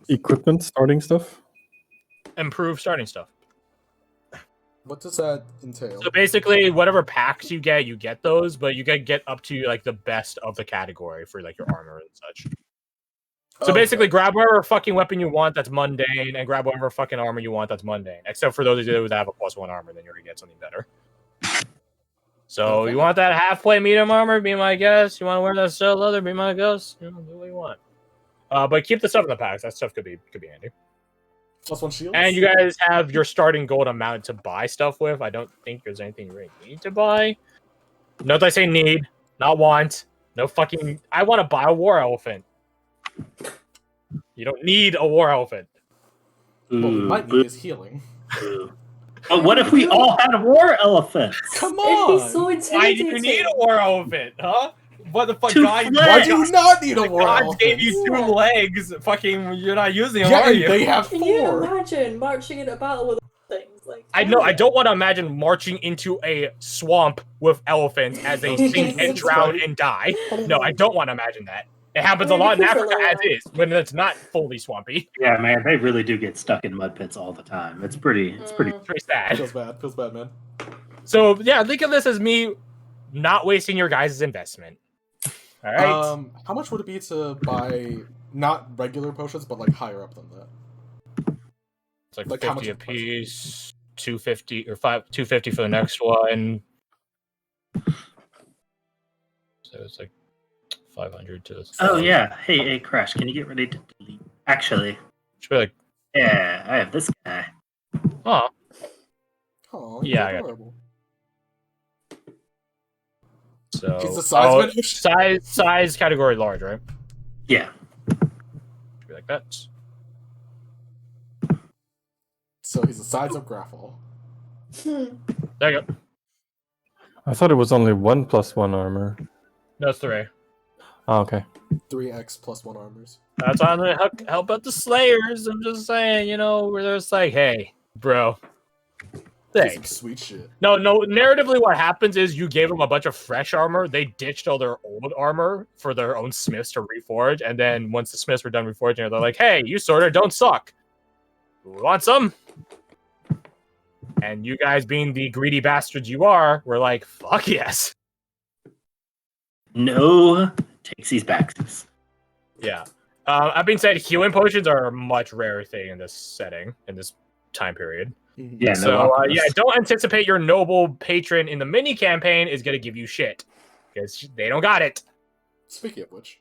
Equipment, starting stuff? Improve starting stuff. What does that entail? So basically, whatever packs you get those, but you get up to like the best of the category for like your armor and such. So basically, grab whatever fucking weapon you want that's mundane, and grab whatever fucking armor you want that's mundane. Except for those of you that have a +1 armor, then you're gonna get something better. So you want that halfway medium armor? Be my guest. You want to wear that steel leather? Be my guest. You know, do what you want. But keep the stuff in the packs. That stuff could be handy. +1 shield. And you guys have your starting gold amount to buy stuff with. I don't think there's anything you really need to buy. Note I say need, not want. No fucking. I want to buy a war elephant. You don't need a war elephant. What we might need is healing. But what if we all had war elephants? Come on! It'd be so intimidating. Why do you need a war elephant, huh? What the fuck, Why do you not need a war elephant? God gave you 2 legs. Fucking, you're not using them, Yeah, are you? they have 4. Can you imagine marching into battle with things like? I know. I don't want to imagine marching into a swamp with elephants as they sink and drown and die. No, I don't want to imagine that. It happens a lot in Africa as is, when it's not fully swampy. Yeah, man, they really do get stuck in mud pits all the time. It's pretty sad. Feels bad, man. So yeah, think of this as me not wasting your guys' investment. All right. How much would it be to buy not regular potions, but like higher up than that? It's like 50 a piece, 250 or 250 for the next one. So it's like 500 to this. Oh yeah. Hey, Crash, can you get ready to delete? Actually, should be like, yeah, I have this guy. Oh. Oh, yeah. Adorable. So he's the size size category large, right? Yeah. Should be like that. So he's the size of Graffle. There you go. I thought it was only 1 +1 armor. No, it's 3. Oh, okay. 3x +1 armors. That's why I'm gonna help out the Slayers. I'm just saying, you know, where there's like, hey, bro. Thanks. Sweet shit. No. Narratively, what happens is you gave them a bunch of fresh armor. They ditched all their old armor for their own smiths to reforge. And then once the smiths were done reforging, they're like, hey, you sort of don't suck. Want some? And you guys, being the greedy bastards you are, were like, fuck yes. No takesies backsies. Yeah. That being said, healing potions are a much rarer thing in this setting, in this time period. Yeah, so don't anticipate your noble patron in the mini campaign is gonna give you shit because they don't got it. Speaking of which,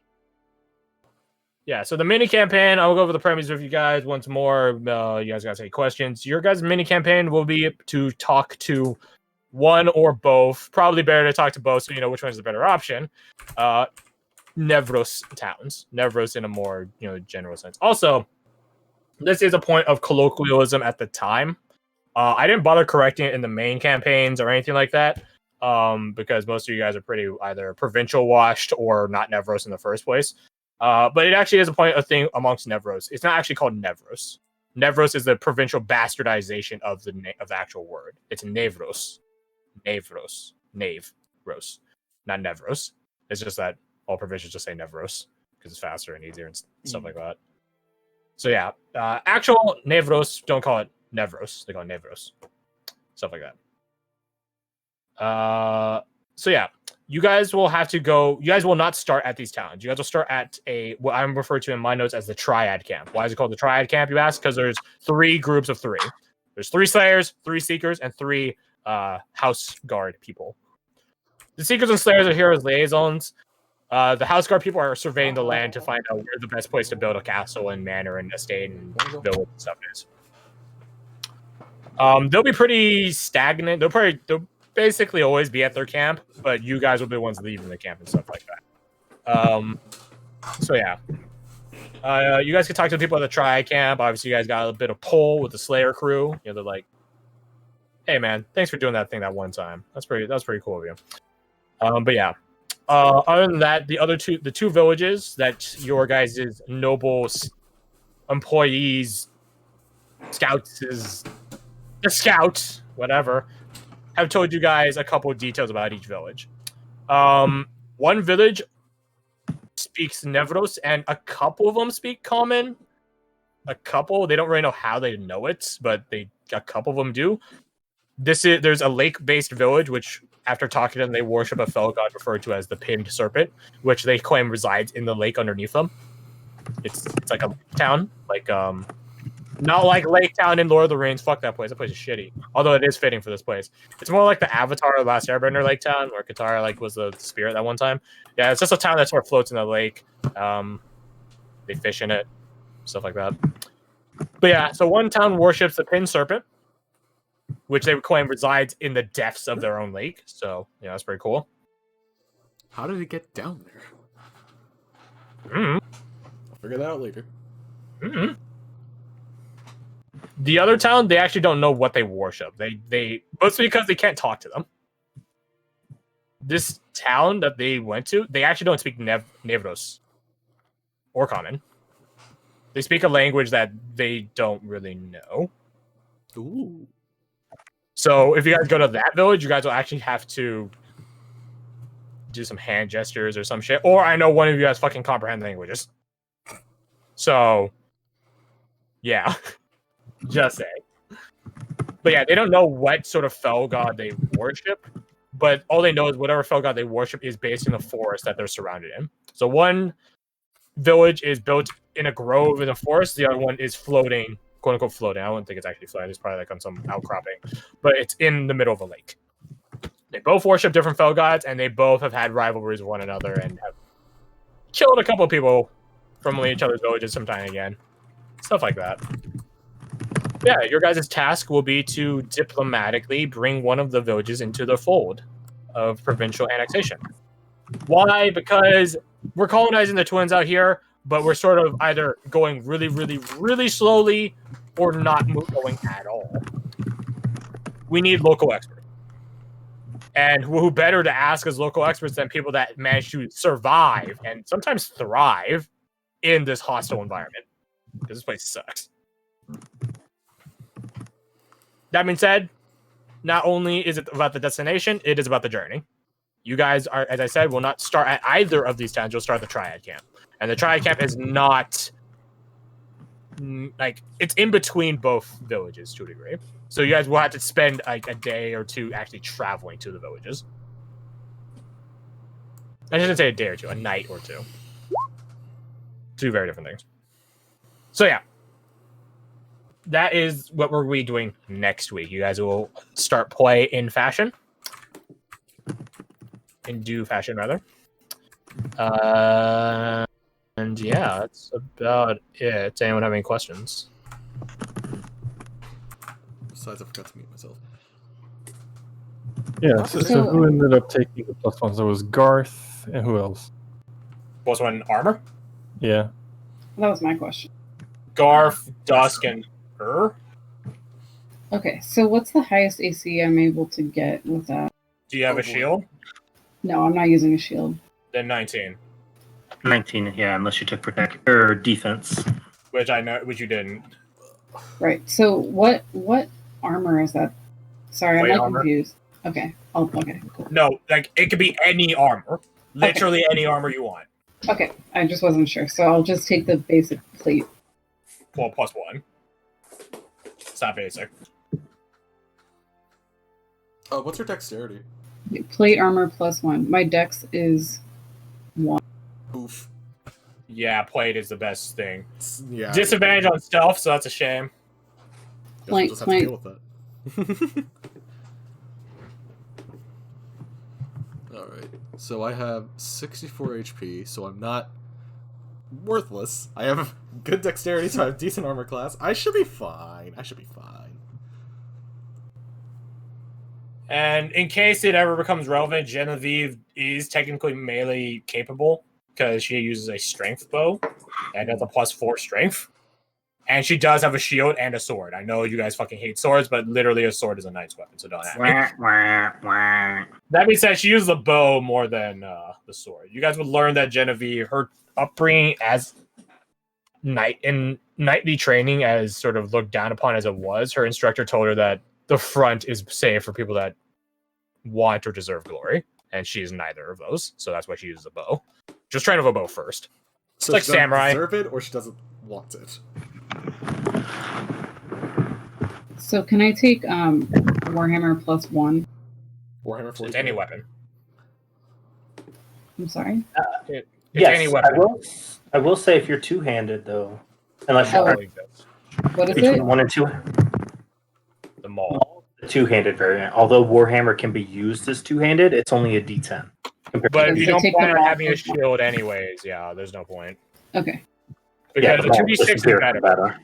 yeah. So the mini campaign, I'll go over the premise with you guys once more. You guys got any questions? Your guys' mini campaign will be to talk to one or both. Probably better to talk to both, so you know which one is the better option. Nevros towns, Nevros in a more general sense. Also, this is a point of colloquialism at the time. I didn't bother correcting it in the main campaigns or anything like that, because most of you guys are pretty either provincial washed or not Nevros in the first place. But it actually is a point of thing amongst Nevros. It's not actually called Nevros. Nevros is the provincial bastardization of the actual word. It's Nevros, Nevros, not Nevros. It's just that all provincials just say Nevros because it's faster and easier and stuff like that. So yeah, actual Nevros don't call it Nevros. They call it Nevros. Stuff like that. So yeah, you guys will have to go. You guys will not start at these towns. You guys will start at what I'm referred to in my notes as the Triad Camp. Why is it called the Triad Camp, you ask? Because there's 3 groups of 3. There's 3 Slayers, 3 Seekers, and 3 House Guard people. The Seekers and Slayers are here as liaisons. The House Guard people are surveying the land to find out where the best place to build a castle and manor and estate and village and stuff is. They'll be pretty stagnant. They'll basically always be at their camp, but you guys will be the ones leaving the camp and stuff like that. So yeah. You guys can talk to the people at the Triad Camp. Obviously, you guys got a bit of pull with the Slayer crew. They're like, "Hey, man, thanks for doing that thing that one time. That was pretty cool of you." But yeah. Other than that, the two villages that your guys' noble employees, the scouts, whatever, have told you guys a couple of details about each village. One village speaks Nevros, and a couple of them speak Common. a couple. They don't really know how they know it, but a couple of them do. There's a lake-based village which, after talking to them, they worship a fellow god referred to as the Pinned Serpent, which they claim resides in the lake underneath them. It's like a town, like not like Lake Town in Lord of the Rings. Fuck that place. That place is shitty. Although it is fitting for this place. It's more like the Avatar of Last Airbender Lake Town, where Katara was the spirit that one time. Yeah, it's just a town that sort of floats in the lake. They fish in it, stuff like that. But yeah, so one town worships the Pinned Serpent, which they claim resides in the depths of their own lake. So yeah, that's pretty cool. How did it get down there? Mm-hmm. I'll figure that out later. Mm-hmm. The other town, they actually don't know what they worship. They mostly because they can't talk to them. This town that they went to, they actually don't speak Nevros or Common. They speak a language that they don't really know. Ooh. So if you guys go to that village, you guys will actually have to do some hand gestures or some shit. Or I know one of you guys fucking comprehend languages. So, yeah. Just say. But yeah, they don't know what sort of fell god they worship. But all they know is whatever fell god they worship is based in the forest that they're surrounded in. So one village is built in a grove in a forest. The other one is floating, quote unquote floating. I don't think it's actually floating. It's probably like on some outcropping. But it's in the middle of a lake. They both worship different fell gods, and they both have had rivalries with one another and have killed a couple of people from each other's villages sometime again. Stuff like that. Yeah, your guys' task will be to diplomatically bring one of the villages into the fold of provincial annexation. Why? Because we're colonizing the twins out here, but we're sort of either going really, really, really slowly or not going at all. We need local experts. And who better to ask as local experts than people that manage to survive and sometimes thrive in this hostile environment? Because this place sucks. That being said, not only is it about the destination, it is about the journey. You guys are, as I said, will not start at either of these towns. You'll start the Triad Camp. And the Triad Camp is not, like, it's in between both villages to a degree. So you guys will have to spend like a day or two actually traveling to the villages. I shouldn't say a day or two, a night or two. Two very different things. So yeah. That is what we're going to be doing next week. You guys will start play in fashion. In due fashion, rather. And yeah, that's about it. Does anyone have any questions? Besides, I forgot to mute myself. Yeah, so who ended up taking the +1? So it was Garth, and who else? +1 armor? Yeah. That was my question. Garth, Dusk, and her. Okay, so what's the highest AC I'm able to get with that? Do you have a shield? No, I'm not using a shield. Then 19. 19, yeah, unless you took protect or defense. Which you didn't. Right. So what armor is that? Sorry, Plate I'm armor. confused. Okay. Oh, okay, cool. No, like it could be any armor. Literally any armor you want. Okay, I just wasn't sure. So I'll just take the basic plate. Well, +1. It's not basic. What's your dexterity? Plate armor +1. My dex is 1. Oof. Yeah, plate is the best thing. Yeah. Disadvantage on stealth, so that's a shame. Guess we'll just have to deal with that. Alright. So I have 64 HP, so I'm not worthless. I have good dexterity, so I have decent armor class. I should be fine. And in case it ever becomes relevant, Genevieve is technically melee capable because she uses a strength bow and has a +4 strength. And she does have a shield and a sword. I know you guys fucking hate swords, but literally a sword is a knight's weapon, so don't have it. That being said, she uses the bow more than the sword. You guys would learn that Genevieve, her upbringing as knightly training as sort of looked down upon as it was, her instructor told her that the front is safe for people that want or deserve glory, and she is neither of those, so that's why she uses a bow. Just train with a bow first. So like she doesn't samurai. deserve it, or she doesn't want it. So can I take Warhammer +1? Warhammer It's 40K. any weapon. I'm sorry. It's Yes, any weapon. I will say if you're two-handed though, unless The Oh. maul you're exists. What is between it? 1 and 2, The maul. the two-handed variant. Although Warhammer can be used as two-handed, it's only a D10. But if So you don't take plan the on maul having a +1. shield anyways, yeah, there's no point. Okay. Because the the maul 2d6 is superior better. better.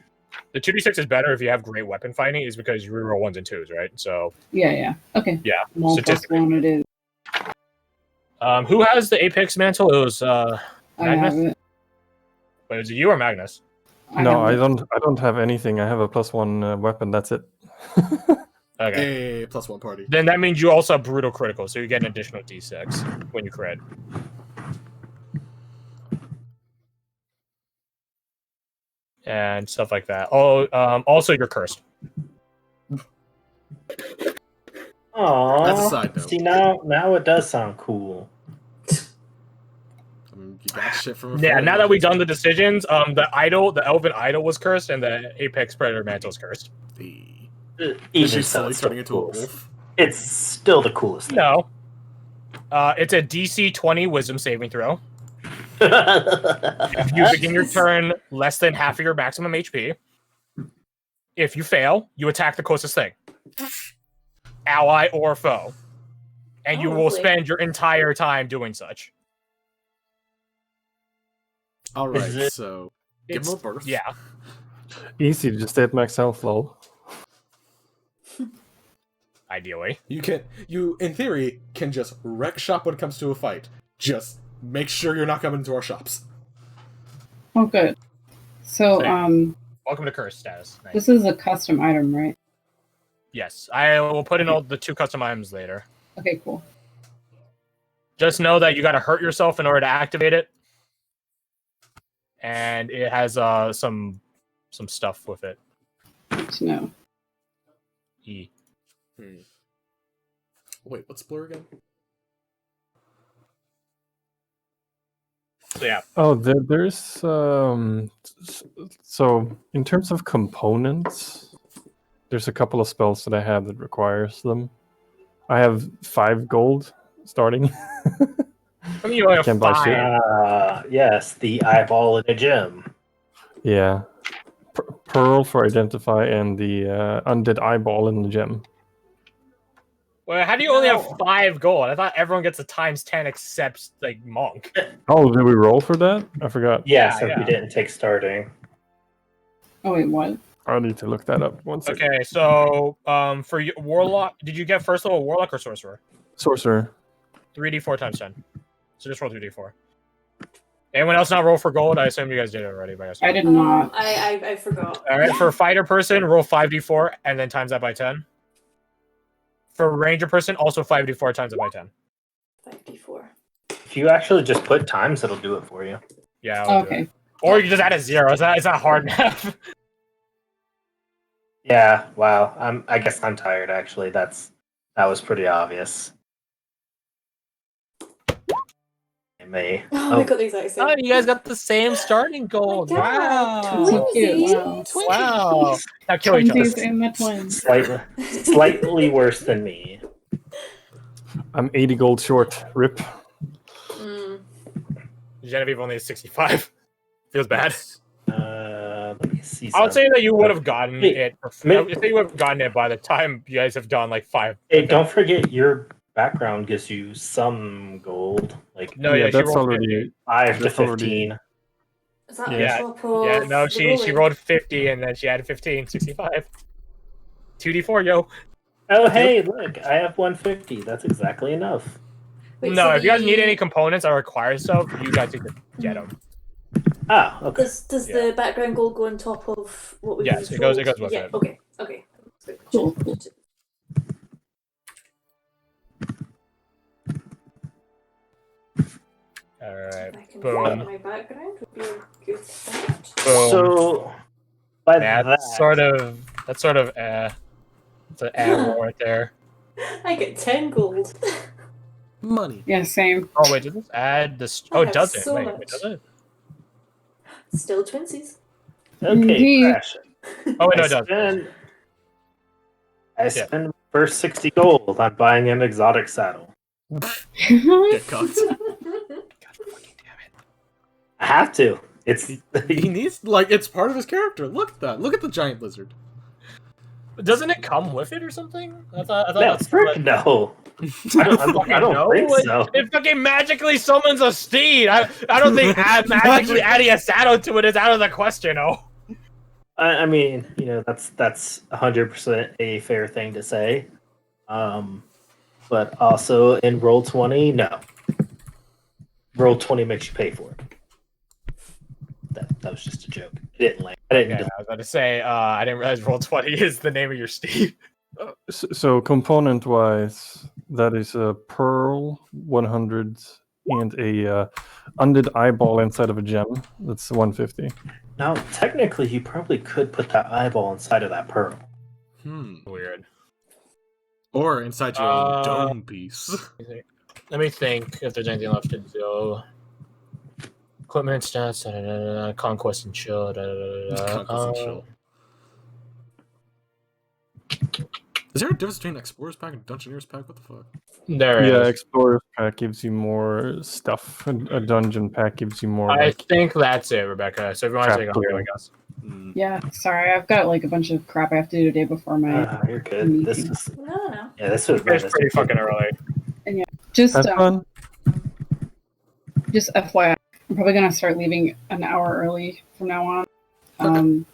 The 2d6 is better if you have great weapon fighting, is because you reroll 1s and 2s, right? So Yeah. Okay. yeah, Maul statistically. +1 it is. Who has the Apex mantle? It was I Magnus. have it. Wait, was it you or Magnus? No, have it. I don't have anything. I have a +1 weapon. That's it. Okay. A +1 party. Then that means you also have brutal critical, so you get an additional d6 when you crit. And stuff like that. Oh, also you're cursed. Aww. That's a side note. See, now it does sound cool. I mean, you got shit from a Yeah, friend. now that we've done the decisions, the elven idol was cursed, and the apex predator mantle is cursed. Is Even she so, slowly it's still turning into a cool. wolf? It's still the coolest thing. No. It's a DC 20 wisdom saving throw. If you begin your turn less than half of your maximum HP, if you fail, you attack the closest thing, ally or foe, and you will Lovely. spend your entire time doing such. All right, Is it- so give him a birth. Yeah. Easy, just stay at max health, lol. Ideally. You in theory can just wreck shop when it comes to a fight. Just make sure you're not coming into our shops. Oh, good. So, Same. Welcome to curse status. Nice. this is a custom item, right? Yes, I will put in all the 2 custom items later. Okay, cool. Just know that you got to hurt yourself in order to activate it, and it has some stuff with it. Good to know. E. Wait, what's blur again? So yeah, Oh, there's so in terms of components, there's a couple of spells that I have that requires them. I have 5 gold starting. I mean you only have Can't buy shit. 5. Yes, the eyeball in a gym. Yeah, Pearl for identify and the undead eyeball in the gem. Well, how do you only have 5 gold? I thought everyone gets a ×10 except like monk. Oh, did we roll for that? I forgot. Yes, Yeah, if yeah. we didn't take starting. Oh, wait, what? I need to look that up. 1 second. Okay, so for warlock, did you get first level warlock or sorcerer? Sorcerer. 3d4 × 10. So just roll 2d4. Anyone else not roll for gold? I assume you guys did it already. By I did not. I forgot. All right, for a fighter person, roll 5d4 and then times that by 10. For a ranger person, also 5d4 times it by 10. 5d4. If you actually just put times, it'll do it for you. Yeah. I'll do Okay. it. Or you just add a 0. It's not hard math. Yeah, wow. I guess I'm tired. Actually, that was pretty obvious. Me. Oh, we got the exact same. Oh, you guys got the same starting gold. Oh my Wow. God, So cute. Wow. Wow. Now kill each other. Twinsies and the twins. Slightly worse than me. I'm 80 gold short. Rip. Genevieve only has 65. Feels bad. Let me see. I would say that you would have gotten Hey, it. I would say you would have gotten it by the time you guys have gone like 5. Hey, don't forget your background gives you some gold, like No, Yeah, yeah, she that's rolled already 50. 5 to that's already- 15. Is that Yeah, on top of Yeah, no, the she rolling? rolled 50 and then she added 15, 65. 2d4, yo. Oh, hey, look, I have 150. That's exactly enough. Wait, No, so if you guys the- need any components that require stuff, you guys can get them. Ah, okay. Does Yeah. the background gold go on top of what we Yes, just it goes rolled? with Yeah, it. okay. Cool. Alright, If I can boom. find my background would be a good start. Boom. So, by Yeah, that, that's sort of it's an roll right there. I get 10 gold. Money. Yeah, same. Oh wait, does this add this? I Oh, it have doesn't. so Wait, much. does it? Still twinsies. Okay, Indeed. Crash. Oh wait, no, it does. I spend my first 60 gold on buying an exotic saddle. Get cocked. I have to. It's He needs it's part of his character. Look at that. Look at the giant lizard. Doesn't it come with it or something? I thought no, that's frick no. I don't think so. It fucking magically summons a steed. I don't think magically adding a saddle to it is out of the question. Oh. I mean, that's 100% a fair thing to say. But also in Roll20, no. Roll20 makes you pay for it. That was just a joke. It didn't land. I didn't. Okay, I was about to say, I didn't realize Roll20 is the name of your steed. So component-wise, that is a pearl, 100, and a undead eyeball inside of a gem. That's 150. Now, technically, you probably could put that eyeball inside of that pearl. Weird. Or inside your own dome piece. Let me think if there's anything left to do. Equipment stats, conquest and chill. Conquest and chill. Is there a difference between Explorer's Pack and Dungeoneer's Pack? What the fuck? There Yeah, is. Explorer's Pack gives you more stuff. A dungeon pack gives you more. I think that's it, Rebecca. So if you want to take a hug, I guess. Yeah, sorry, I've got like a bunch of crap I have to do today before my. You're good. This is No. yeah. This was It's pretty fucking early. Just Have fun. just FYI, I'm probably gonna start leaving an hour early from now on.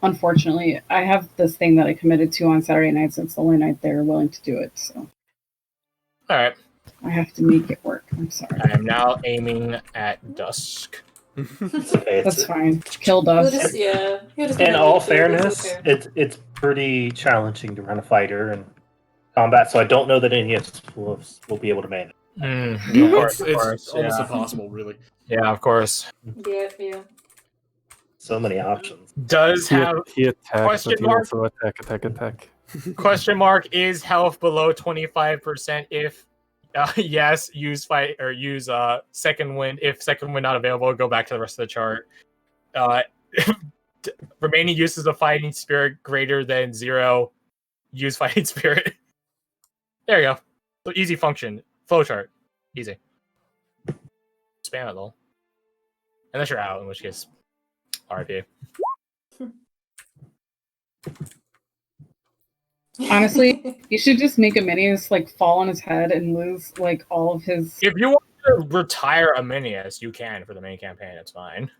Unfortunately, I have this thing that I committed to on Saturday nights. It's the only night they're willing to do it, so All right. I have to make it work. I'm sorry. I am now aiming at dusk. That's fine. Kill We'll dust. just, yeah. He'll just In be all like, "Okay, fairness, okay." it's pretty challenging to run a fighter and combat. So I don't know that any of us will be able to manage. Of course, It's almost yeah. impossible, really. Yeah, of course. Yeah. So many options. Does have He attacks, question but he mark? also attack. question mark is health below 25%? If yes, use fight or use second wind. If second wind not available, go back to the rest of the chart. Remaining uses of fighting spirit greater than 0. Use fighting spirit. There you go. So easy function. Flowchart. Easy. Spam it, lol. Unless you're out, in which case, RIP. Honestly, you should just make a Minius like fall on his head and lose like all of his. If you want to retire a Minius, you can for the main campaign. It's fine.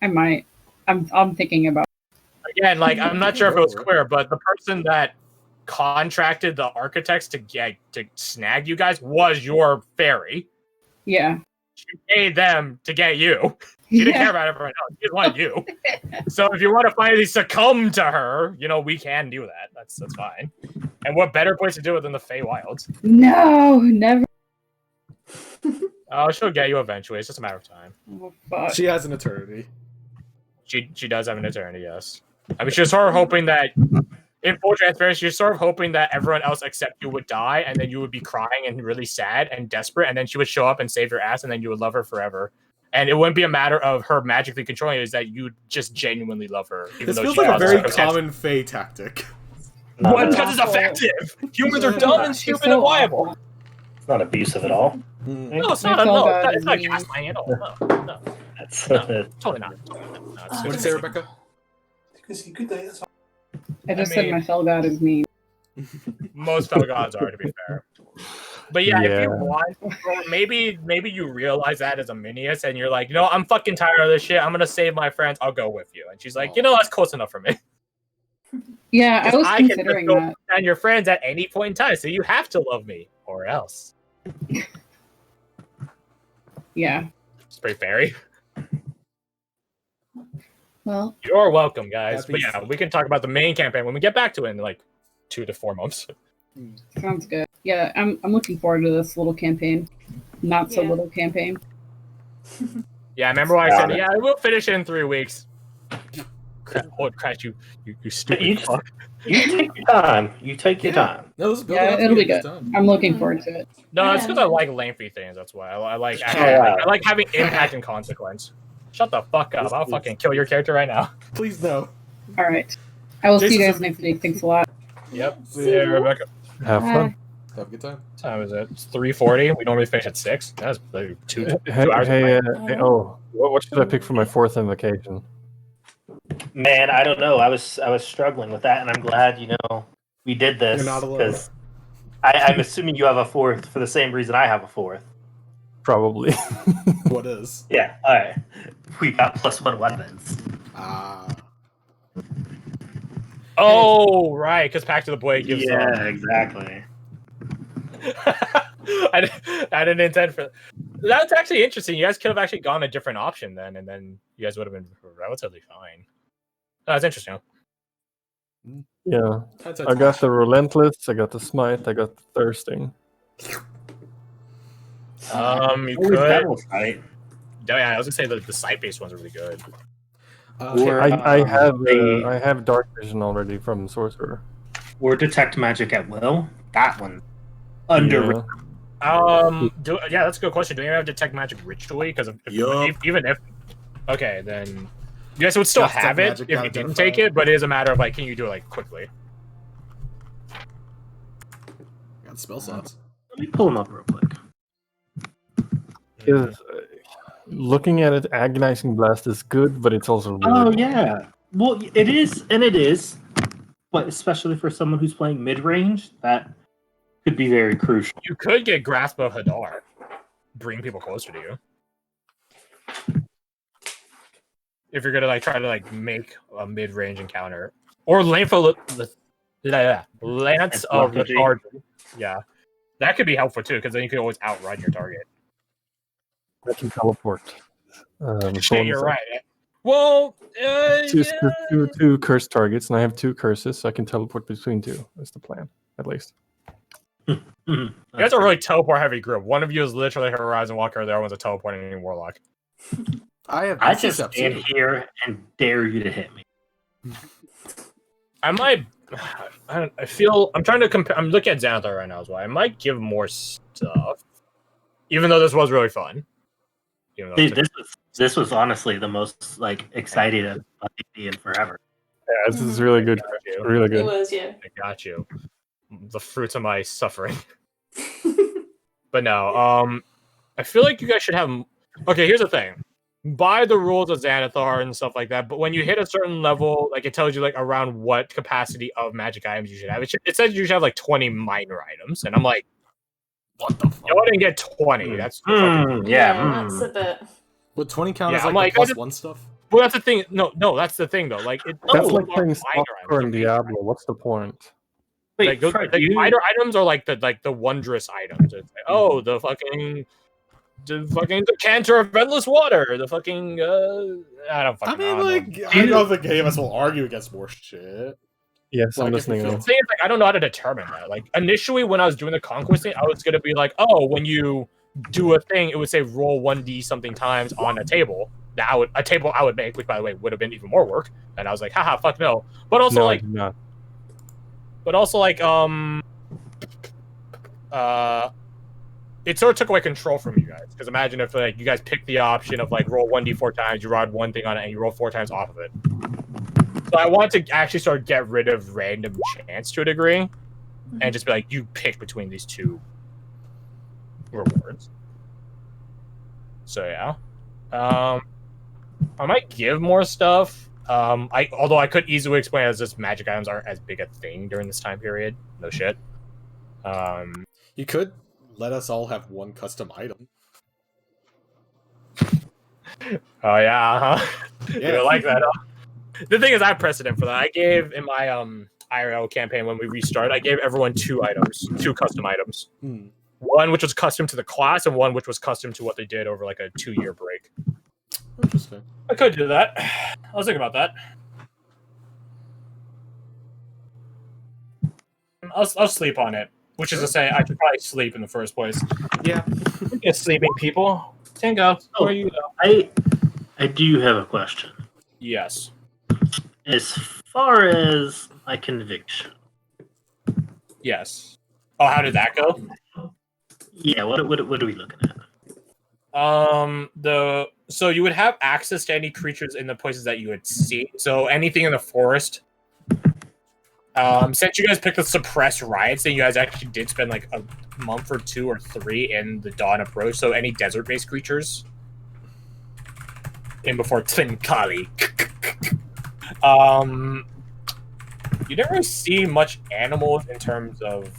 I might. I'm thinking about. Again, like I'm not sure if it was clear, but the person that contracted the architects to snag you guys was your fairy. Yeah. She paid them to get you. She didn't care about everyone else. She just wanted you. So if you want to finally succumb to her, we can do that. That's fine. And what better place to do it than the Feywilds? No, never. Oh, she'll get you eventually. It's just a matter of time. Oh, fuck. She has an eternity. She does have an eternity, yes. I mean, she was sort of hoping that, in full transparency, she was sort of hoping that everyone else except you would die, and then you would be crying and really sad and desperate, and then she would show up and save your ass, and then you would love her forever. And it wouldn't be a matter of her magically controlling you, is that you just genuinely love her. Even This though feels she like a caused very circumstances. common Fae tactic. What? Because it's effective! Humans are dumb and She's stupid so and liable. awful. It's not abusive at all. No, it's I not. feel No, bad it's not as me. gaslighting at all. No, That's totally not. No, What did you say, Rebecca? I just I said mean- my fell god is mean. Most fellow gods are, to be fair. But yeah, if Yeah. you want, or maybe you realize that as a Minius, and you're like, I'm fucking tired of this shit. I'm gonna save my friends. I'll go with you. And she's like, that's close enough for me. Yeah, I was can considering just go that. and your friends at any point in time, so you have to love me, or else. Yeah. Spray fairy. Well, You're welcome, guys. Happy But yeah, we can talk about the main campaign when we get back to it in like 2 to 4 months. sounds good. Yeah, I'm looking forward to this little campaign. Not so Yeah. little campaign. Yeah, I remember when I Got said, it. we'll finish it in 3 weeks. Holy crap, you stupid You just- fuck. You take your time. You take your time. No, this is Yeah, it'll be good. I'm looking forward to it. No, it's Yeah. because I like lengthy things. That's why I like Oh, wow. I like having impact and consequence. Shut the fuck up. I'll fucking kill your character right now. Please no. All right. I will see you Jason's guys next week. Thanks a lot. Yep. See Yeah, ya. Rebecca. Have fun. Have a good time. What time is it? It's 3:40. We normally finish at 6. That's like two Hey, hours. what should I pick for my 4th invocation? Man, I don't know. I was struggling with that, and I'm glad we did this You're not alone. because I'm assuming you have a 4th for the same reason I have a 4th. Probably. What is? Yeah. All right. We got +1 weapons. Ah. Oh, right. Because Pact of the Blade gives. Yeah, exactly. I didn't intend for. That's actually interesting. You guys could have actually gone a different option then, and then you guys would have been relatively fine. That's interesting. Yeah. I got the Relentless, I got the Smite, I got the Thirsting. You Always could. Devil Sight. Yeah, I was gonna say the site-based ones are really good. Or, I the- have Dark Vision already from Sorcerer. Or Detect Magic at Will. That one. Under. Yeah. Yeah, that's a good question. Do you have Detect Magic ritually? Because Yup. even if, okay, then you guys would still Gotta have Detect it Magic, if gotta you didn't identify take it, but it is a matter of like, can you do it like quickly? Got spell slots. Let me pull them up real quick. Is, looking at it, Agonizing Blast is good, but it's also really Oh boring. yeah. Well, it is, and it is, but especially for someone who's playing mid range, that could be very crucial. You could get Grasp of Hadar, bring people closer to you. If you're gonna like try to like make a mid-range encounter, or Lance of Lethargy. Yeah, that could be helpful too, because then you could always outrun your target. I can teleport. Shit, you're right. Well, Two curse targets, and I have 2 curses, so I can teleport between 2. That's the plan, at least. You guys are really teleport heavy group. One of you is literally a Horizon Walker, the other one's a teleporting warlock. I just stand here and dare you to hit me. I might. I feel I'm trying to compare. I'm looking at Xanathar right now as well. I might give more stuff, even though this was really fun. Even though This was honestly the most like excited I've been in forever. Yeah, this is really good. Really It good. was, yeah. I got you. The fruits of my suffering. But no, I feel like you guys should have. Okay, here's the thing. By the rules of Xanathar and stuff like that, but when you hit a certain level, like it tells you like around what capacity of magic items you should have. It says you should have like 20 minor items, and I'm like, What the fuck? y'all didn't get 20. That's That's a bit. Would 20 count Yeah, as I'm like, like, the +1 stuff? well, that's the thing. No, that's the thing though. Like That's those like are playing minor Stalker items. in Diablo. What's the point? Wait, Like, those, Fred, like you- minor items are like the wondrous items. It's like, oh, the fucking decanter of endless water. The fucking I don't I fucking mean, know. like, I don't think any of us will argue against more shit. Yes, I'm Like, if you listening. feel- now. The thing is, like, I don't know how to determine that. Like, initially, when I was doing the conquest thing, I was gonna be like, oh, when you do a thing, it would say roll 1d something times on a table. A table I would make, which by the way would have been even more work. And I was like, haha, fuck no. But also No, I like, did not. it sort of took away control from you guys. Because imagine if like you guys picked the option of like roll 1d4 times, you rod one thing on it, and you roll 4 times off of it. So I want to actually sort of get rid of random chance to a degree, and just be like, you pick between these two rewards. So yeah, I might give more stuff. Although I could easily explain as just magic items aren't as big a thing during this time period. No shit. You could let us all have one custom item. Oh yeah, huh? Yeah. You like that? Huh? The thing is, I have precedent for that. I gave in my IRL campaign when we restarted, I gave everyone 2 custom items. One which was custom to the class, and one which was custom to what they did over like a 2-year break. Interesting. I could do that. I was thinking about that. I'll sleep on it. Which is to say, I should probably sleep in the first place. Yeah. Get sleeping people. Tango, where are you? I do have a question. Yes. As far as my conviction, Yes. Oh, how did that go? yeah. What are we looking at? So you would have access to any creatures in the places that you would see. So anything in the forest. Since you guys picked the suppressed riots, then you guys actually did spend like a month or 2 or 3 in the Dawn approach. So any desert-based creatures. In before Twinkali. You didn't really see much animals in terms of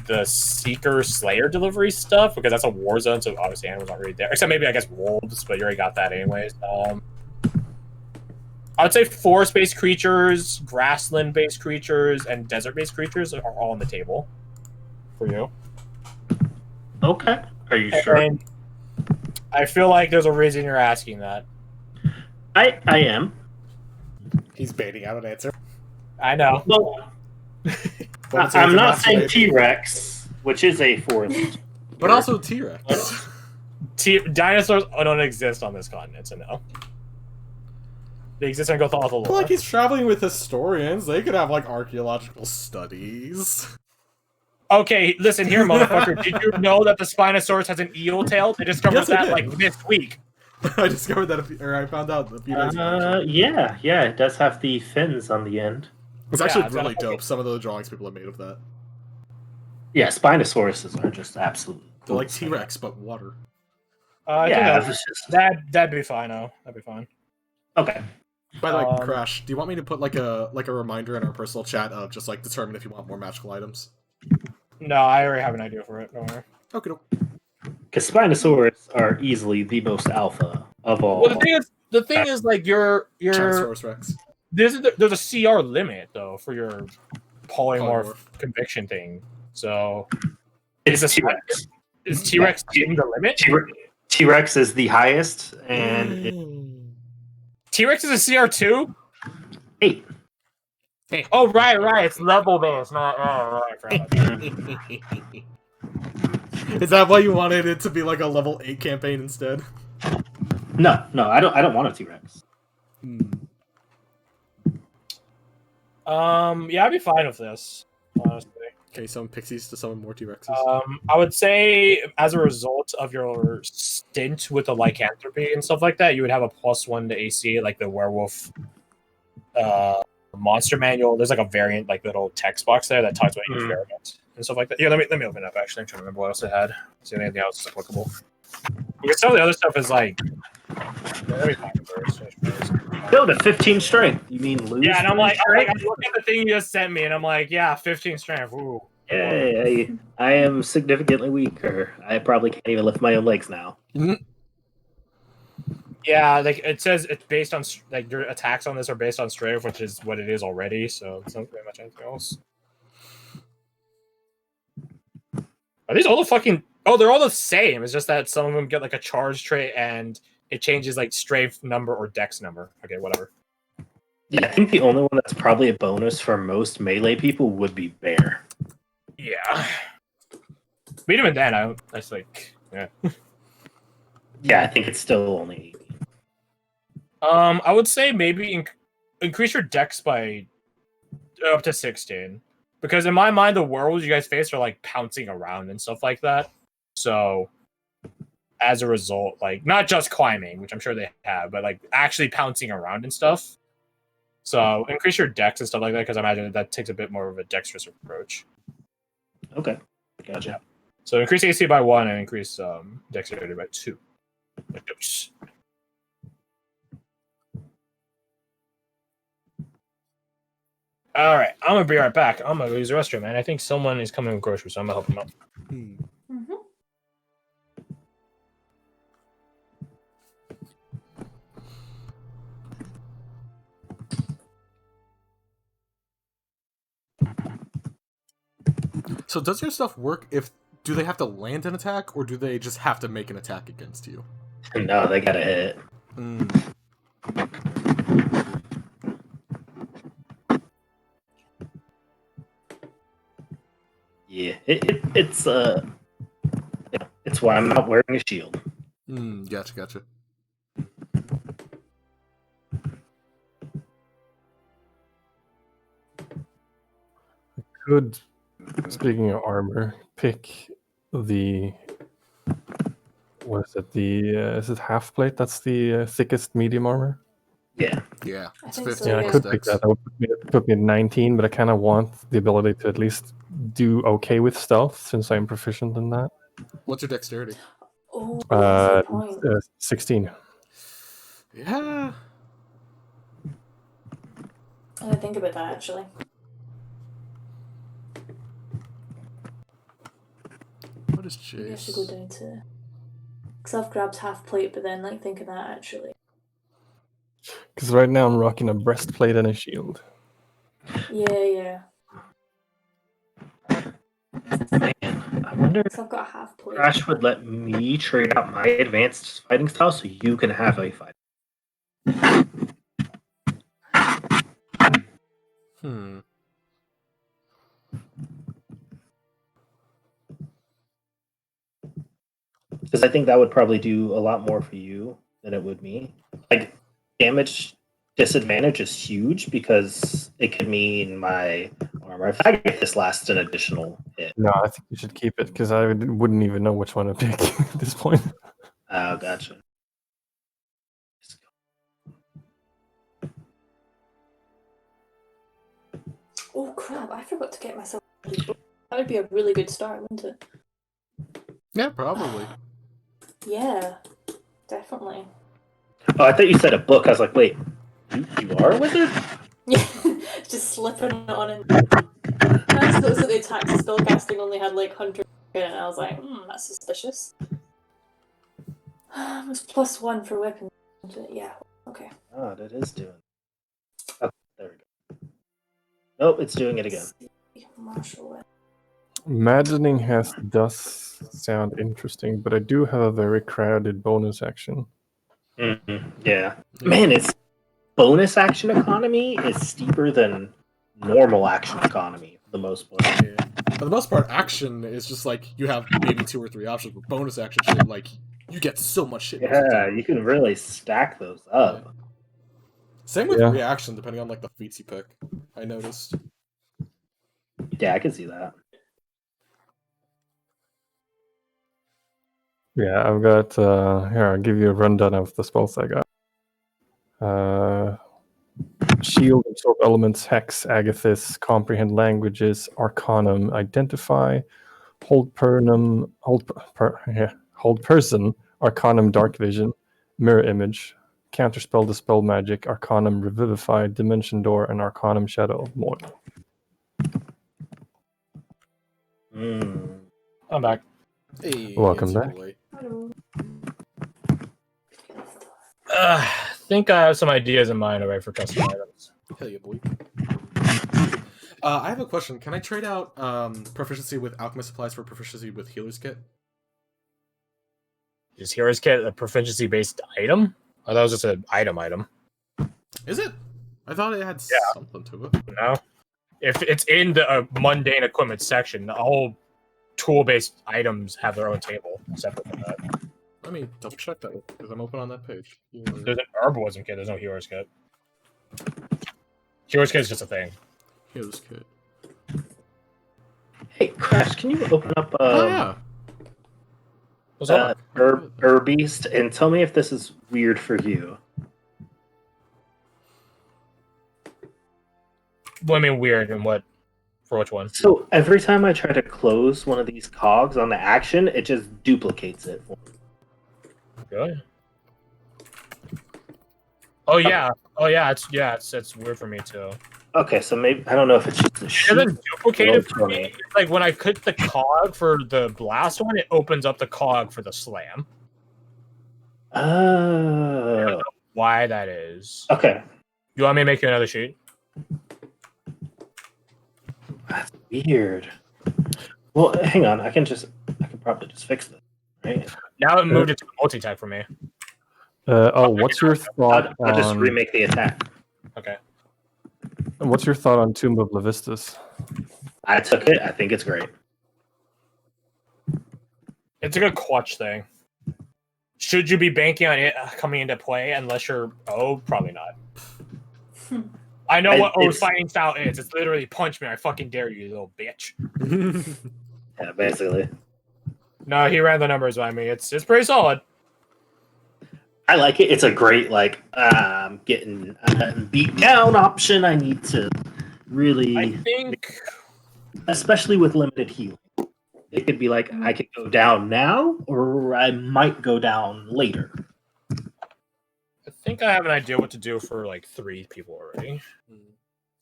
the Seeker Slayer delivery stuff because that's a war zone, so obviously animals aren't really there. Except maybe I guess wolves, but you already got that anyways. I would say forest-based creatures, grassland-based creatures, and desert-based creatures are all on the table for you. Okay. Are you sure? And I feel like there's a reason you're asking that. I am. He's baiting out an answer. I know. Well, But I'm not saying T-Rex, which is a forest. But also T-Rex. Dinosaurs don't exist on this continent, so no. They exist in Gothal lore. Like he's traveling with historians. They could have like archaeological studies. Okay, listen here, motherfucker. Did you know that the Spinosaurus has an eel tail? They discovered Yes, I that did. like this week. I discovered that, I found out a few days ago. Yeah, it does have the fins on the end. It's actually I've really got- dope. Some of the drawings people have made of that. Yeah, Spinosauruses are just absolute. They're like T-Rex, but water. I Yeah, think it's just that'd be fine. Oh, that'd be fine. okay. By the way, Crash, do you want me to put like a reminder in our personal chat of just like determine if you want more magical items? No, I already have an idea for it. Don't worry. Okay. Because Spinosaurus are easily the most alpha of all. Well, the thing is, like your Tyrannosaurus Rex. there's a CR limit though for your polymorph conviction thing. So it's is T-Rex. Is T-Rex in the limit? T-Rex is the highest, and T-Rex is a CR2? 8. Oh, right. It's level based, not. Oh, right. I forgot about that. Is that why you wanted it to be like a level 8 campaign instead? No, I don't want a T-Rex. Yeah, I'd be fine with this, honestly. Okay, summon pixies to summon more T-Rexes. I would say as a result of your stint with the lycanthropy and stuff like that, you would have a +1 to AC, like the werewolf monster manual. There's like a variant, like little text box there that talks about each variant and stuff like that. Yeah, let me open it up. Actually, I'm trying to remember what else it had. See if anything else is applicable. Because some of the other stuff is like. Let me find it first. Build a 15 strength. You mean lose? Yeah, and I'm like, I 15 look at the thing you just sent me, and I'm like, yeah, 15 strength. Ooh. Hey, I am significantly weaker. I probably can't even lift my own legs now. Yeah, like it says it's based on like your attacks on this are based on strength, which is what it is already. So it's not very much anything else. Are these all the fucking? Oh, they're all the same. It's just that some of them get like a charge trait and it changes like strength number or dex number. Okay, whatever. Yeah, I think the only one that's probably a bonus for most melee people would be bear. Yeah. But even then, I was like, yeah. Yeah, I think it's still only 80. I would say maybe increase your dex by up to 16. Because in my mind, the werewolves you guys face are like pouncing around and stuff like that. So as a result, like not just climbing, which I'm sure they have, but like actually pouncing around and stuff. So increase your dex and stuff like that, because I imagine that takes a bit more of a dexterous approach. Okay, gotcha. So increase AC by 1 and increase dexterity by 2. Like those. All right, I'm gonna be right back. I'm gonna go use the restroom, man. I think someone is coming with groceries, so I'm gonna help them out. Mm-hmm. So does your stuff work if... Do they have to land an attack, or do they just have to make an attack against you? No, they gotta hit. Yeah, it's why I'm not wearing a shield. Gotcha. Could, speaking of armor, pick the what is it? Is it half plate? That's the thickest medium armor. Yeah. Yeah, I it's think 15 so, Yeah, I yeah. could pick that. That would put me at 19, but I kind of want the ability to at least do okay with stealth since I'm proficient in that. What's your dexterity? Oh, that's a good point. 16. Yeah. I didn't think about that actually. What is Maybe I should go Jace? down to. Because I've grabbed half plate, but then like think of that actually. Because right now I'm rocking a breastplate and a shield. Yeah. Man, I wonder if So I've got a half plate. Crash would let me trade out my advanced fighting style so you can have a fight. Hmm. Because I think that would probably do a lot more for you than it would me. Like, damage disadvantage is huge because it could mean my armor. If I get this lasts an additional hit. No, I think you should keep it because I wouldn't even know which one to pick at this point. Oh, gotcha. Oh crap! I forgot to get myself. That would be a really good start, wouldn't it? Yeah, probably. Yeah, definitely. Oh, I thought you said a book. I was like, wait, you are a wizard? Yeah, just slipping it on and. I just noticed that the attacks and spellcasting only had like 100 in it, and I was like, that's suspicious. It was +1 for weapons. Yeah, okay. Oh, that is doing. Oh, there we go. Nope, it's doing it again. Martial weapon. Imagining does sound interesting, but I do have a very crowded bonus action. Yeah. Man, its bonus action economy is steeper than normal action economy for the most part. Yeah. For the most part, action is just like you have maybe 2 or 3 options, but bonus action shit, like you get so much shit. Yeah, you can really stack those up. Yeah. Same with Yeah. reaction, depending on like the feats you pick. I noticed. Yeah, I can see that. Yeah, I've got here. I'll give you a rundown of the spells I got. Shield, absorb elements, hex, agathis, comprehend languages, arcanum, identify, hold person, arcanum, dark vision, mirror image, counterspell, dispel magic, arcanum, revivify, dimension door, and arcanum, shadow of Moil. I'm back. Hey, Welcome it's your back. boy. Hello. I think I have some ideas in mind already for custom items. Hell yeah, boy. I have a question. Can I trade out proficiency with alchemist supplies for proficiency with healer's kit? Is Hero's Kit a proficiency based item? I thought it was just an item. Is it? I thought it had something to it. No. If it's in the mundane equipment section, the whole tool based items have their own table separate from that. Let me double check that because I'm open on that page. There's an herbalism kit, there's no Hero's Kit. Hero's Kit is just a thing. Healer's kit. Hey, Crash, can you open up Oh yeah. What's up? Herbeast and tell me if this is weird for you? What I mean weird and what? For which one? So every time I try to close one of these cogs on the action, it just duplicates it. Really? Oh yeah. It's weird for me too. Okay, so maybe I don't know if it's just a It sheet. doesn't duplicate it for for me. me. It's like when I click the cog for the blast one, it opens up the cog for the slam. Oh. Why that is? Okay. You want me to make you another sheet? That's weird. Well, hang on. I can probably just fix this, right? Now it moved it to multi-tech for me. What's your thought I'll just on remake the attack. Okay. what's your thought on Tomb of Levistus? I took it. I think it's great. It's a good clutch thing. Should you be banking on it coming into play unless you're probably not. I know what O's fighting style is. It's literally punch me, I fucking dare you, you little bitch. Yeah, basically. No, he ran the numbers by me. It's pretty solid. I like it. It's a great getting beat down option. I need to really, I think, especially with limited healing. It could be like I could go down now, or I might go down later. I have an idea what to do for like 3 people already.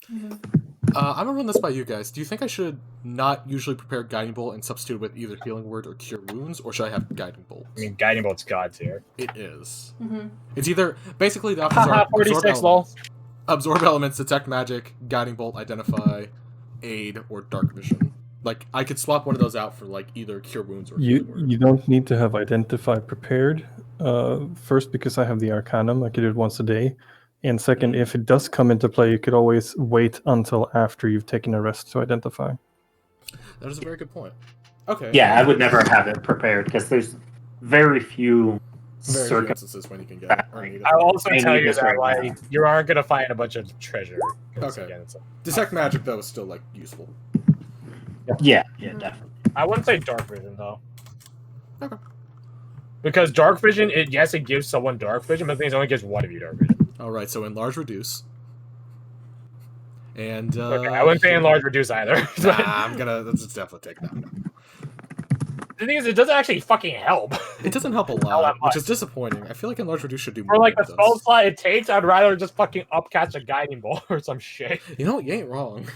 I'm gonna run this by you guys. Do you think I should not usually prepare Guiding Bolt and substitute with either Healing Word or Cure Wounds, or should I have Guiding Bolt? I mean, Guiding Bolt's God tier. It is. Mm-hmm. It's either basically the options are 46 lol. Absorb elements, Detect Magic, Guiding Bolt, Identify, Aid, or Dark Vision. Like I could swap one of those out for like either Cure Wounds or Healing Word. You don't need to have Identify prepared. First, because I have the Arcanum, I could do it once a day. And second, if it does come into play, you could always wait until after you've taken a rest to identify. That is a very good point. Okay. Yeah, I would never have it prepared because there's very few Very few instances when you can get it. or need it. I'll also I tell need you this that right like you aren't gonna find a bunch of treasure. Okay. Again, it's like, Detect Magic though is still like useful. Yeah, definitely. I wouldn't say Dark Vision though. Okay. Because Dark Vision, it gives someone Dark Vision, but it means it only gives one of you Dark Vision. All right, so Enlarge, Reduce, and Okay, I wouldn't say Enlarge Reduce either. Nah, I'm gonna. Let's definitely take that one. The thing is, it doesn't actually fucking help. It doesn't help a that lot, which much. is disappointing. I feel like Enlarge, Reduce should do more. For like than the it spell does. slot it takes, I'd rather just fucking upcast a Guiding Bolt or some shit. You know, you ain't wrong.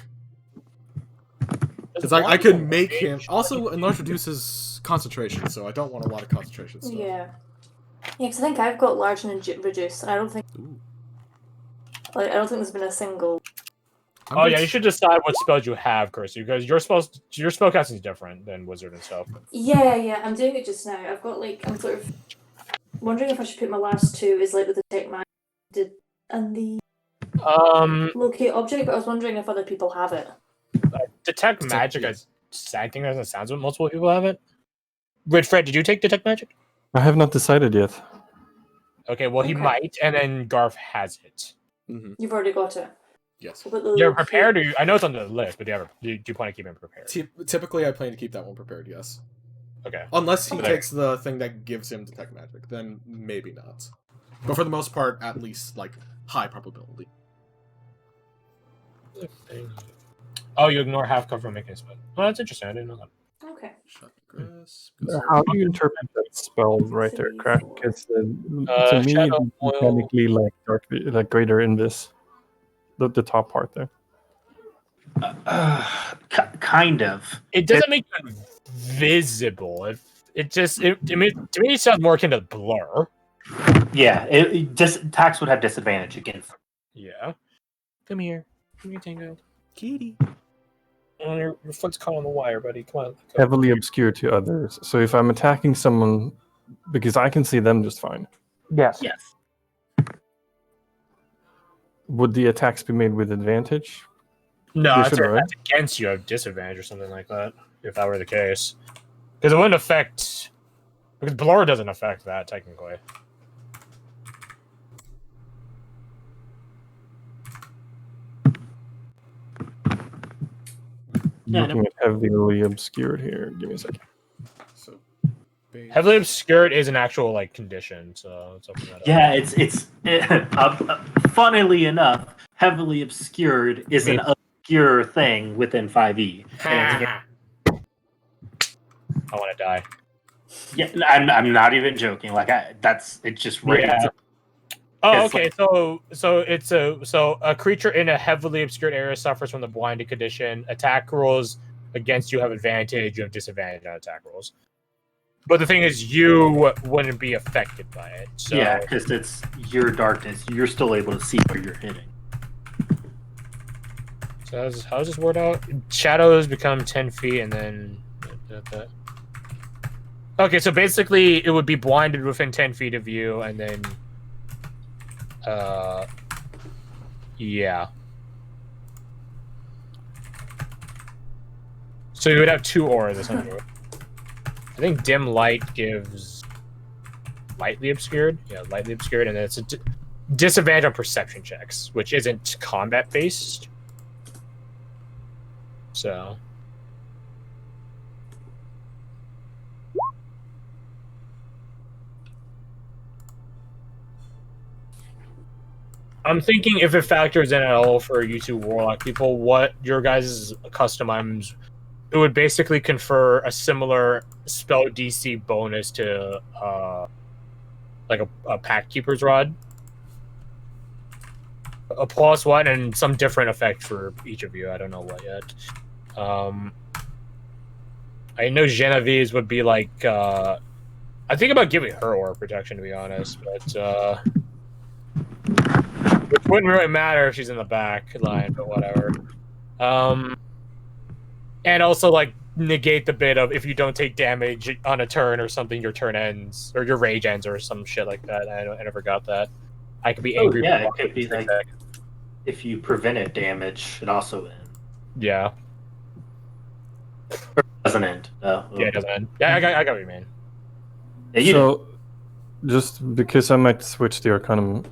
Because I could make him. Also, Enlarge reduces concentration, so I don't want a lot of concentration stuff. Yeah. Yeah, because I think I've got large and reduce, and I don't think I don't think there's been a single. Oh yeah, you should decide what spells you have, Kirsty, because your spellcasting is different than wizard and stuff. Yeah, I'm doing it just now. I've got I'm sort of wondering if I should put my last 2 is with the Detect Magic and the locate object, but I was wondering if other people have it. Detect Magic, I think that sounds like multiple people have it. Wait, Fred, did you take Detect Magic? I have not decided yet. Okay, well he might, and then Garth has it. Mm-hmm. You've already got it. Yes. You're prepared, or I know it's on the list, but do you plan to keep him prepared? Typically, I plan to keep that one prepared. Yes. Okay. Unless he takes the thing that gives him Detect Magic, then maybe not. But for the most part, at least high probability. Oh, you ignore half cover from making a spell. Oh, that's interesting. I didn't know that. Okay. How do you interpret that spell right there, Crack? Because to me, Shadow it's mechanically like greater invis. The top part there. Kind of. It doesn't make you invisible. To me, it sounds more akin to blur. Yeah, Tax would have disadvantage against. Yeah. Come here, Tango. Kitty. Oh, your foot's caught on the wire, buddy. Come on. Heavily obscure to others. So if I'm attacking someone, because I can see them just fine. Yes. Would the attacks be made with advantage? No, They should, right? that's against you. Have disadvantage or something like that. If that were the case, because it wouldn't affect. Because blur doesn't affect that technically. Looking at heavily obscured here. Give me a second. So, Heavily obscured is an actual condition, so let's open that up. Yeah, it's funnily enough, heavily obscured is an obscure thing within 5e. I want to die. Yeah, I'm not even joking. It's just right. Yeah. Oh, It's okay. So a creature in a heavily obscured area suffers from the blinded condition. Attack rolls against you have advantage. You have disadvantage on attack rolls. But the thing is, you wouldn't be affected by it. So. Yeah, because it's your darkness. You're still able to see where you're hitting. So how does this word out? Shadows become 10 feet, and then. Okay, so basically, it would be blinded within 10 feet of you, and then. Yeah. So you would have 2 auras essentially. I think dim light gives lightly obscured. Yeah, lightly obscured, and then it's a disadvantage on perception checks, which isn't combat based. So. I'm thinking if it factors in at all for you two Warlock people, what your guys' custom items, it would basically confer a similar spell DC bonus to like a Pact Keeper's Rod. A +1 and some different effect for each of you. I don't know what yet. I know Genevieve's would be like I think about giving her aura protection, to be honest, but which wouldn't really matter if she's in the back line, but whatever. And also like negate the bit of if you don't take damage on a turn or something, your turn ends or your rage ends or some shit like that. I never got that. I could be angry. Yeah, it could be like if you prevented damage, it also ends. Yeah. It doesn't end. Yeah, it doesn't end. Yeah, I got what you mean. Yeah, so, just because I might switch the Arcanum,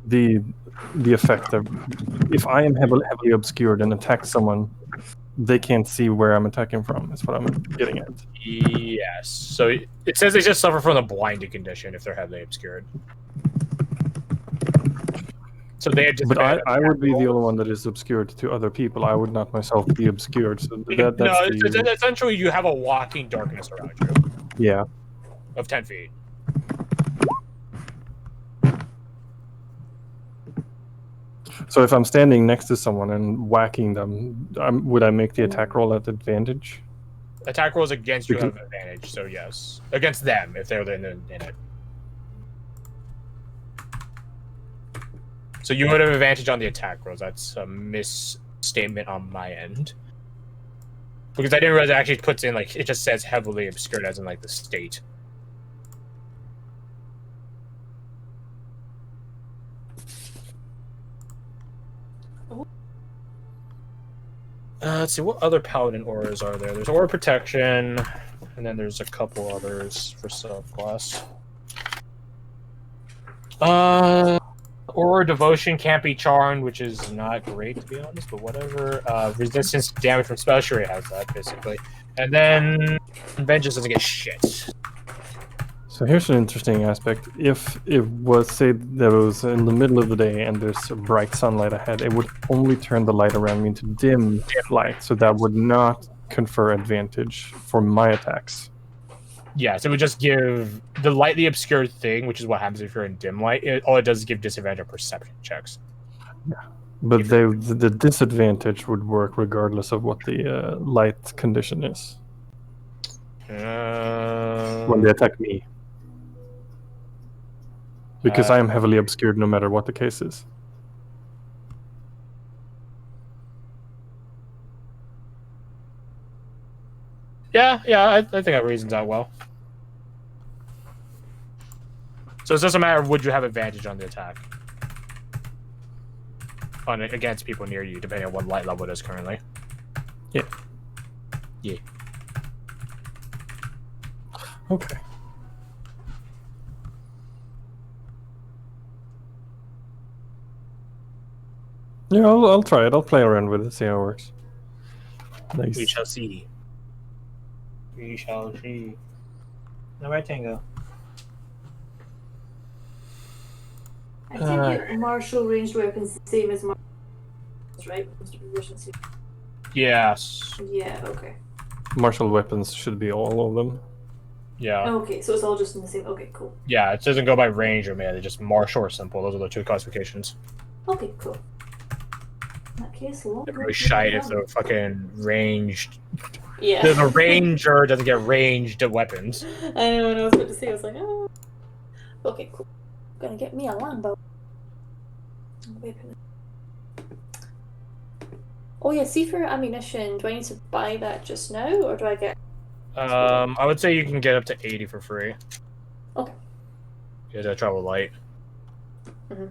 the effect of if I am heavily obscured and attack someone, they can't see where I'm attacking from. Is what I'm getting at. Yes. So it says they just suffer from the blinded condition if they're heavily obscured. So they had just. But I would be the only one that is obscured to other people. I would not myself be obscured. So Essentially you have a walking darkness around you. Yeah. Of 10 feet. So if I'm standing next to someone and whacking them, would I make the attack roll at advantage? Attack rolls against you have advantage, so yes. Against them, if they're in it. So you would have advantage on the attack rolls. That's a misstatement on my end. Because I didn't realize it actually puts in, like, it just says heavily obscured as in, like, the state. Let's see, what other paladin auras are there? There's aura protection, and then there's a couple others for subclass. Aura devotion can't be charmed, which is not great to be honest, but whatever. Resistance to damage from spell sure has that basically, and then vengeance doesn't get shit. So here's an interesting aspect. If it was, say, there was in the middle of the day and there's bright sunlight ahead, it would only turn the light around me into dim light, so that would not confer advantage for my attacks. Yeah, so it would just give the lightly obscured thing, which is what happens if you're in dim light. All it does is give disadvantage on perception checks. Yeah, but the disadvantage would work regardless of what the light condition is. When they attack me. Because I am heavily obscured no matter what the case is. Yeah, I think that reasons out well. So it doesn't matter would you have advantage on the attack. Against people near you, depending on what light level it is currently. Yeah. Yeah. Okay. Yeah, I'll try it. I'll play around with it, see how it works. Nice. We shall see. We shall see. No rectangle. I think martial ranged weapons the same as martial, right? Yes. Yeah, okay. Martial weapons should be all of them. Yeah. Okay, so it's all just in the same. Okay, cool. Yeah, it doesn't go by range or melee, just martial or simple. Those are the two classifications. Okay, cool. In that case, They're really shite if they're fucking ranged. Yeah. The ranger doesn't get ranged weapons. I know what I was about to say. I was like, oh. Okay, cool. Gonna get me a longbow. Oh yeah, see for ammunition, do I need to buy that just now, or do I get... I would say you can get up to 80 for free. Okay. You gotta travel light. Mm-hmm.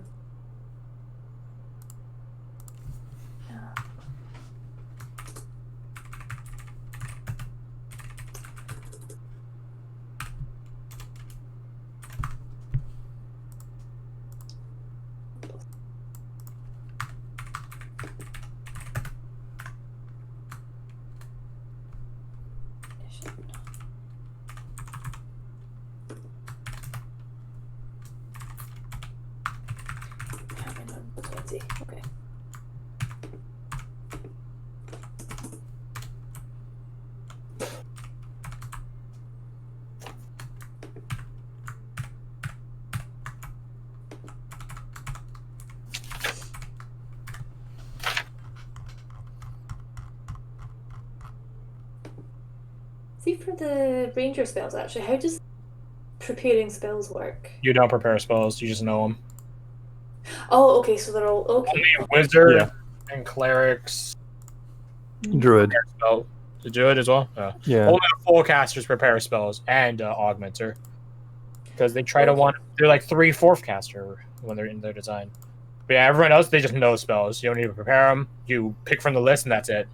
see. Okay. See, for the ranger spells, actually, how does preparing spells work? You don't prepare spells; you just know them. Oh, okay, so they're all okay. Only wizard Yeah. and clerics Druid. prepare spell. The druid as well. Yeah. Only the full casters prepare spells and augmenter, because they try to Okay. they're like 3/4 caster when they're in their design. But yeah, everyone else they just know spells. You don't need to prepare them. You pick from the list and that's it.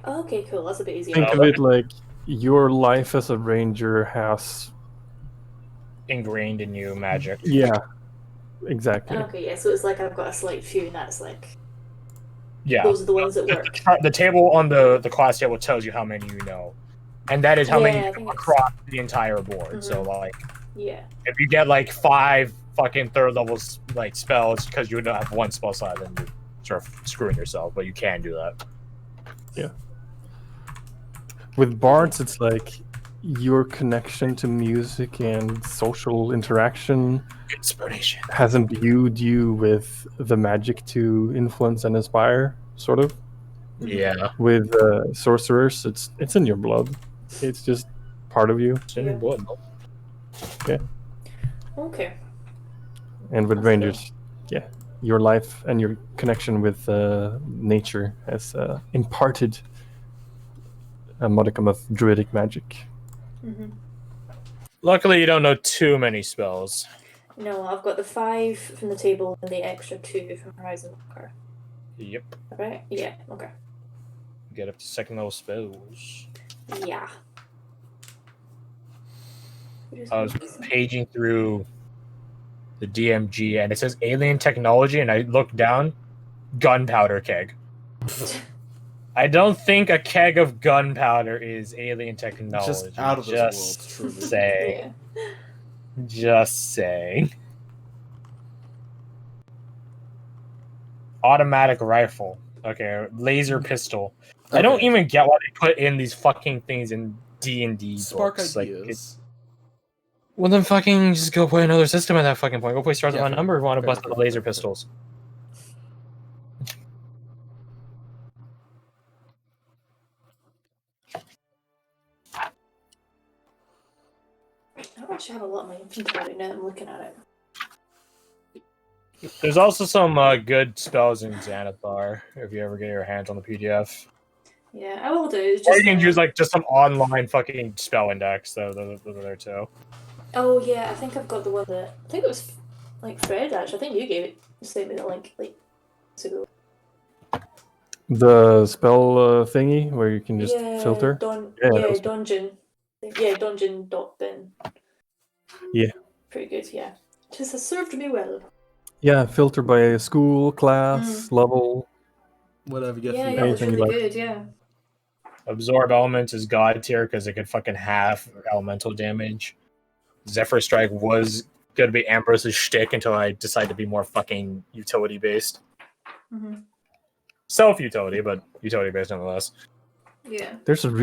Okay, cool. That's a bit easier. Think of it like your life as a ranger has. Ingrained in you magic. Yeah. Exactly. Okay, yeah, so it's like I've got a slight few, and that's like Yeah. those are the ones that work. The table on the class table tells you how many you know, and that is how many Yeah, I you think know it's- across the entire board. So like, Yeah. if you get like 5 fucking third level like spells because you don't have one spell slot, then you're sort of screwing yourself. But you can do that. With bards, it's like your connection to music and social interaction Inspiration. has imbued you with the magic to influence and inspire, sort of. Yeah. With sorcerers, it's in your blood. It's just part of you. It's in your blood. Okay. And with That's rangers, yeah, your life and your connection with nature has imparted a modicum of druidic magic. Mm-hmm. Luckily, you don't know too many spells. No, I've got the 5 from the table and the extra 2 from Horizon Walker. Yep. Right? Yeah. Okay. Get up to second level spells. Yeah. I was paging through the DMG and it says alien technology, and I looked down, gunpowder keg. I don't think a keg of gunpowder is alien technology. Just out of this Just world, truly. saying. Yeah. Just saying. Automatic rifle. Okay, laser pistol. I don't Okay. even get why they put in these fucking things in D&D Spark books. ideas. Well, then fucking just go play another system at that fucking point. Go play Stars Yeah, of fair, Number if you want to fair, bust fair, out the laser fair, fair. pistols. I actually have a lot of my inventory now. I'm looking at it. There's also some good spells in Xanathar if you ever get your hands on the PDF. Yeah, I will do. It's Or just you can use like just some online fucking spell index. Those are there too. Oh yeah, I think I've got the one that I think it was like Fred actually. I think you gave it. Sent me the link like ago. The spell thingy where you can just filter. Yeah, that was- dungeon. Yeah, dungeon.bin. Yeah. Pretty good. Yeah, just has served me well. Yeah, filter by school, class, level. Whatever you get Yeah, for yeah, it was Anything you really like. good. Yeah. Absorb elements is god tier because it could fucking half elemental damage. Zephyr Strike was gonna be Ambrose's shtick until I decided to be more fucking utility based. Mm-hmm. Self utility, but utility based nonetheless. Yeah. There's a real